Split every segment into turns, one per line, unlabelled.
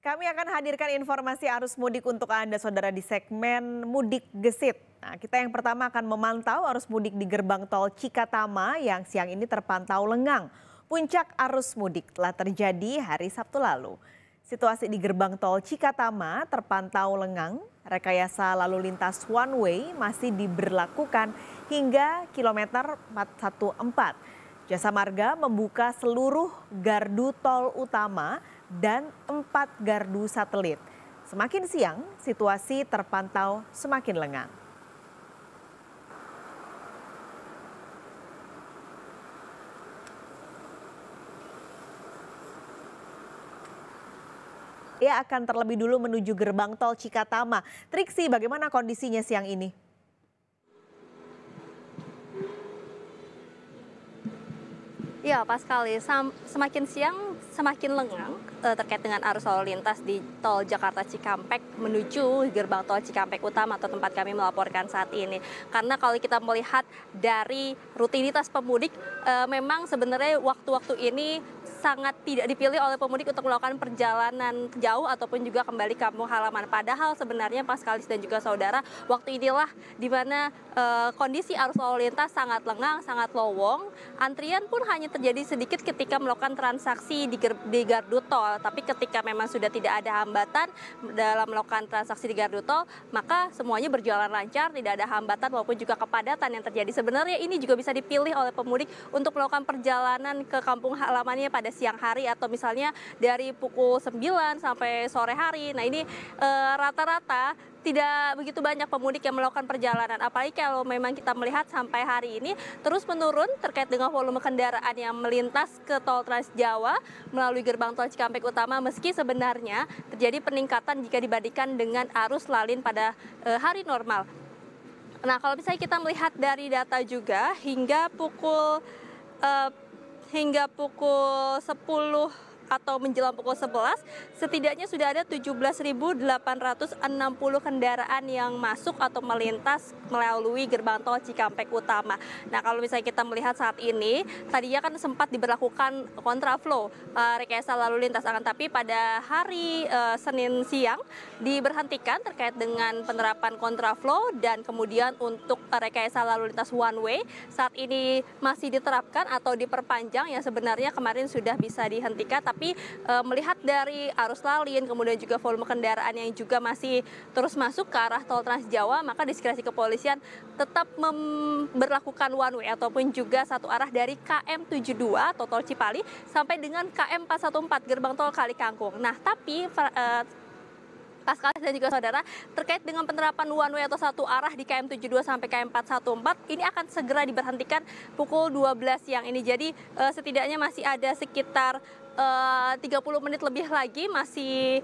Kami akan hadirkan informasi arus mudik untuk Anda, Saudara, di segmen Mudik Gesit. Nah, kita yang pertama akan memantau arus mudik di gerbang tol Cikatama yang siang ini terpantau lengang. Puncak arus mudik telah terjadi hari Sabtu lalu. Situasi di gerbang tol Cikatama terpantau lengang, rekayasa lalu lintas one way masih diberlakukan hingga kilometer 414. Jasa Marga membuka seluruh gardu tol utama dan 4 gardu satelit. Semakin siang, situasi terpantau semakin lengang. Ia akan terlebih dulu menuju gerbang tol Cikatama. Triksi, bagaimana kondisinya siang ini?
Ya, pas sekali. Semakin siang semakin lengang terkait dengan arus lalu lintas di tol Jakarta Cikampek menuju gerbang tol Cikampek Utama atau tempat kami melaporkan saat ini. Karena kalau kita melihat dari rutinitas pemudik, memang sebenarnya waktu-waktu ini sangat tidak dipilih oleh pemudik untuk melakukan perjalanan jauh ataupun juga kembali ke kampung halaman. Padahal sebenarnya Paskalis dan juga saudara, waktu inilah di mana kondisi arus lalu lintas sangat lengang, sangat lowong. Antrian pun hanya terjadi sedikit ketika melakukan transaksi di gardu tol. Tapi ketika memang sudah tidak ada hambatan dalam melakukan transaksi di gardu tol, maka semuanya berjalan lancar, tidak ada hambatan maupun juga kepadatan yang terjadi. Sebenarnya ini juga bisa dipilih oleh pemudik untuk melakukan perjalanan ke kampung halamannya pada siang hari atau misalnya dari pukul 9 sampai sore hari. Nah, ini rata-rata tidak begitu banyak pemudik yang melakukan perjalanan. Apalagi kalau memang kita melihat sampai hari ini terus menurun terkait dengan volume kendaraan yang melintas ke tol Trans Jawa melalui gerbang tol Cikampek Utama, meski sebenarnya terjadi peningkatan jika dibandingkan dengan arus lalin pada hari normal. Nah, kalau misalnya kita melihat dari data juga hingga pukul 10 atau menjelang pukul 11, setidaknya sudah ada 17.860 kendaraan yang masuk atau melintas melalui gerbang tol Cikampek Utama. Nah, kalau misalnya kita melihat saat ini, tadinya kan sempat diberlakukan kontraflow rekayasa lalu lintas, akan tapi pada hari Senin siang diberhentikan terkait dengan penerapan kontraflow dan kemudian untuk rekayasa lalu lintas one way saat ini masih diterapkan atau diperpanjang yang sebenarnya kemarin sudah bisa dihentikan. Tapi melihat dari arus lalin, kemudian juga volume kendaraan yang juga masih terus masuk ke arah tol Trans Jawa, maka diskresi kepolisian tetap memberlakukan one way ataupun juga satu arah dari KM 72 atau tol Cipali sampai dengan KM 414 gerbang tol Kalikangkung. Nah, tapi Paskalis dan juga saudara, terkait dengan penerapan one way atau satu arah di KM 72 sampai KM 414 ini akan segera diberhentikan pukul 12 siang ini. Jadi setidaknya masih ada sekitar 30 menit lebih lagi masih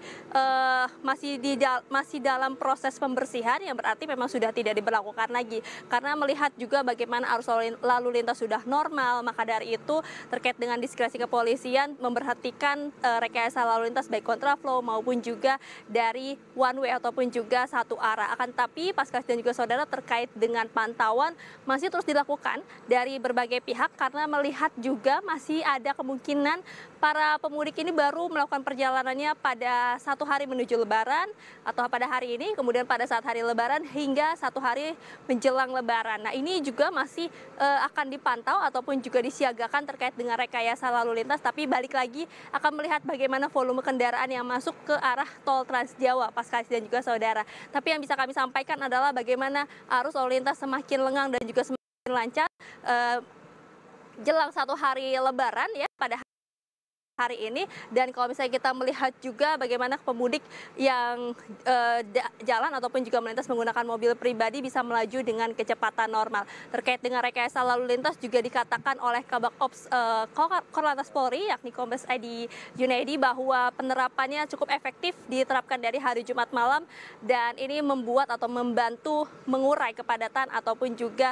dalam proses pembersihan, yang berarti memang sudah tidak diberlakukan lagi. Karena melihat juga bagaimana arus lalu lintas sudah normal, maka dari itu terkait dengan diskresi kepolisian memberhentikan rekayasa lalu lintas baik kontraflow maupun juga dari one way ataupun juga satu arah. Akan tapi Paskalis dan juga saudara, terkait dengan pantauan masih terus dilakukan dari berbagai pihak karena melihat juga masih ada kemungkinan para pemudik ini baru melakukan perjalanannya pada satu hari menuju Lebaran atau pada hari ini, kemudian pada saat hari Lebaran hingga satu hari menjelang Lebaran. Nah, ini juga masih akan dipantau ataupun juga disiagakan terkait dengan rekayasa lalu lintas. Tapi balik lagi akan melihat bagaimana volume kendaraan yang masuk ke arah tol Trans Jawa, Paskalis dan juga saudara. Tapi yang bisa kami sampaikan adalah bagaimana arus lalu lintas semakin lengang dan juga semakin lancar jelang satu hari Lebaran ya pada hari ini. Dan kalau misalnya kita melihat juga bagaimana pemudik yang jalan ataupun juga melintas menggunakan mobil pribadi bisa melaju dengan kecepatan normal. Terkait dengan rekayasa lalu lintas juga dikatakan oleh Kabak Ops Korlantas Polri yakni Kombes Edi Junaidi bahwa penerapannya cukup efektif diterapkan dari hari Jumat malam dan ini membuat atau membantu mengurai kepadatan ataupun juga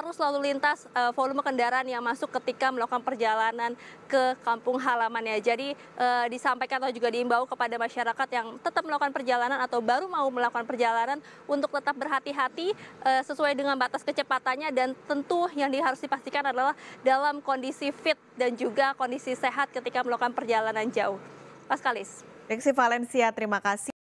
arus lalu lintas volume kendaraan yang masuk ketika melakukan perjalanan ke kampung halaman. Jadi disampaikan atau juga diimbau kepada masyarakat yang tetap melakukan perjalanan atau baru mau melakukan perjalanan untuk tetap berhati-hati sesuai dengan batas kecepatannya, dan tentu yang harus dipastikan adalah dalam kondisi fit dan juga kondisi sehat ketika melakukan perjalanan jauh. Paskalis.
Lexi Valencia, terima kasih.